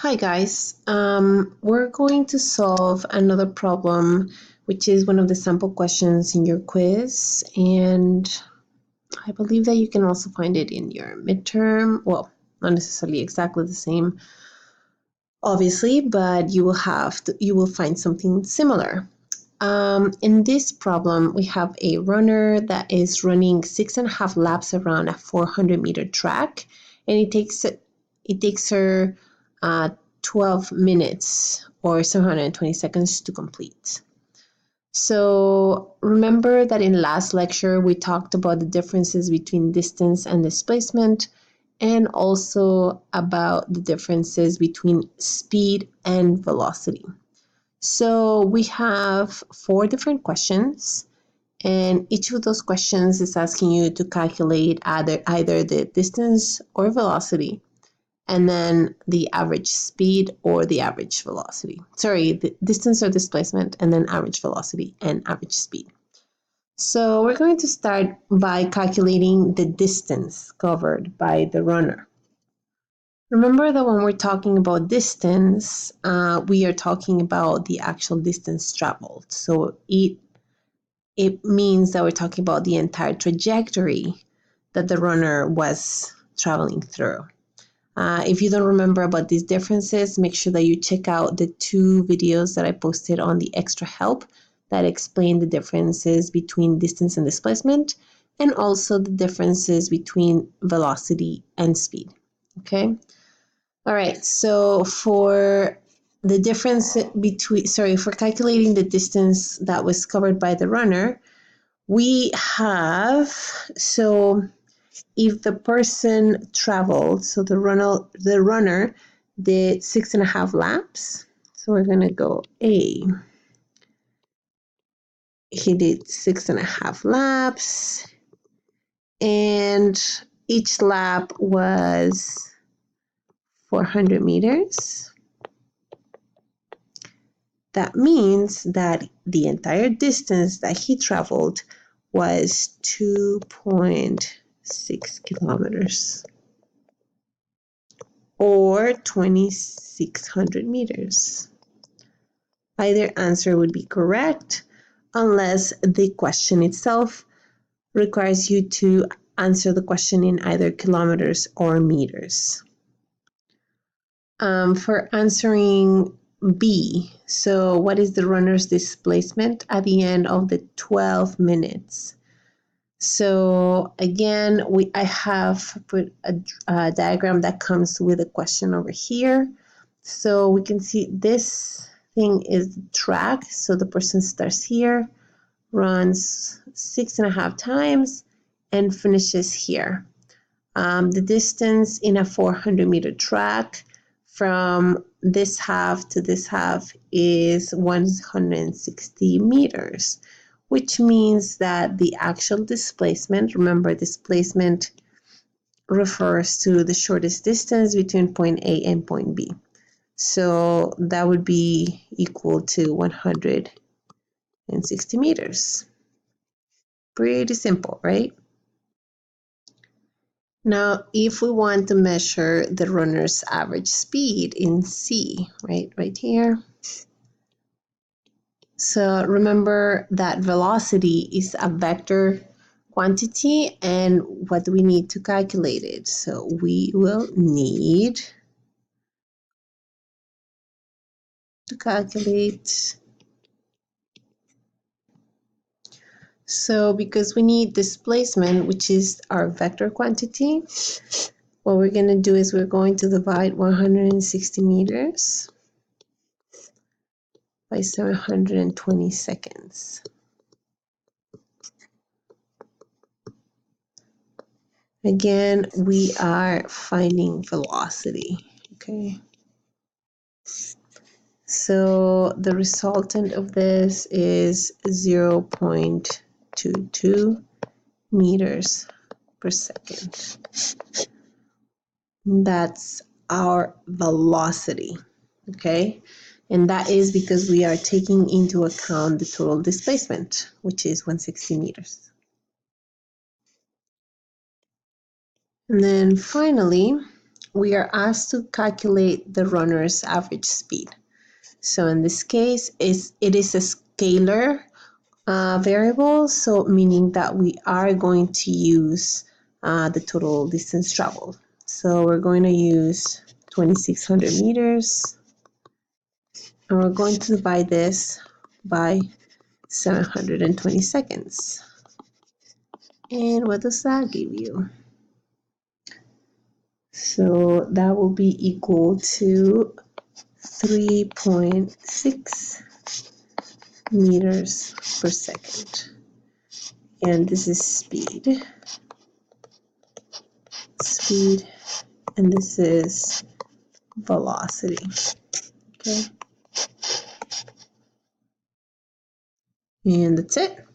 Hi guys, we're going to solve another problem, which is one of the sample questions in your quiz, and I believe that you can also find it in your midterm. Well, not necessarily exactly the same, obviously, but you will find something similar. In this problem, we have a runner that is running 6.5 laps around a 400-meter track, and it takes her 12 minutes or 720 seconds to complete. So remember that in last lecture, we talked about the differences between distance and displacement, and also about the differences between speed and velocity. So we have 4 different questions, and each of those questions is asking you to calculate either the distance or velocity, and then the average speed or the average velocity. Sorry, the distance or displacement, and then average velocity and average speed. So we're going to start by calculating the distance covered by the runner. Remember that when we're talking about distance, we are talking about the actual distance traveled. So it means that we're talking about the entire trajectory that the runner was traveling through. If you don't remember about these differences, make sure that you check out the 2 videos that I posted on the extra help that explain the differences between distance and displacement, and also the differences between velocity and speed. Okay? All right, so for the difference for calculating the distance that was covered by the runner, we have, so if the person traveled, so the runner did 6.5 laps, so we're gonna go A. He did 6.5 laps, and each lap was 400 meters. That means that the entire distance that he traveled was 2.6 kilometers or 2,600 meters. Either answer would be correct unless the question itself requires you to answer the question in either kilometers or meters. For answering B, so what is the runner's displacement at the end of the 12 minutes? So again, I have put a diagram that comes with a question over here. So we can see this thing is the track. So the person starts here, runs 6.5 times, and finishes here. The distance in a 400-meter track from this half to this half is 160 meters, which means that the actual displacement, remember displacement refers to the shortest distance between point A and point B. So that would be equal to 160 meters. Pretty simple, right? Now, if we want to measure the runner's average speed in C, right here. So remember that velocity is a vector quantity, and what do we need to calculate it? So we will need to calculate. So because we need displacement, which is our vector quantity, what we're going to do is we're going to divide 160 meters by 720 seconds. Again, we are finding velocity, okay? So the resultant of this is 0.22 meters per second. That's our velocity, okay? And that is because we are taking into account the total displacement, which is 160 meters. And then finally, we are asked to calculate the runner's average speed. So in this case, it is a scalar variable, so meaning that we are going to use the total distance traveled. So we're going to use 2,600 meters, and we're going to divide this by 720 seconds. And what does that give you? So that will be equal to 3.6 meters per second. And this is speed, and this is velocity. Okay. And that's it.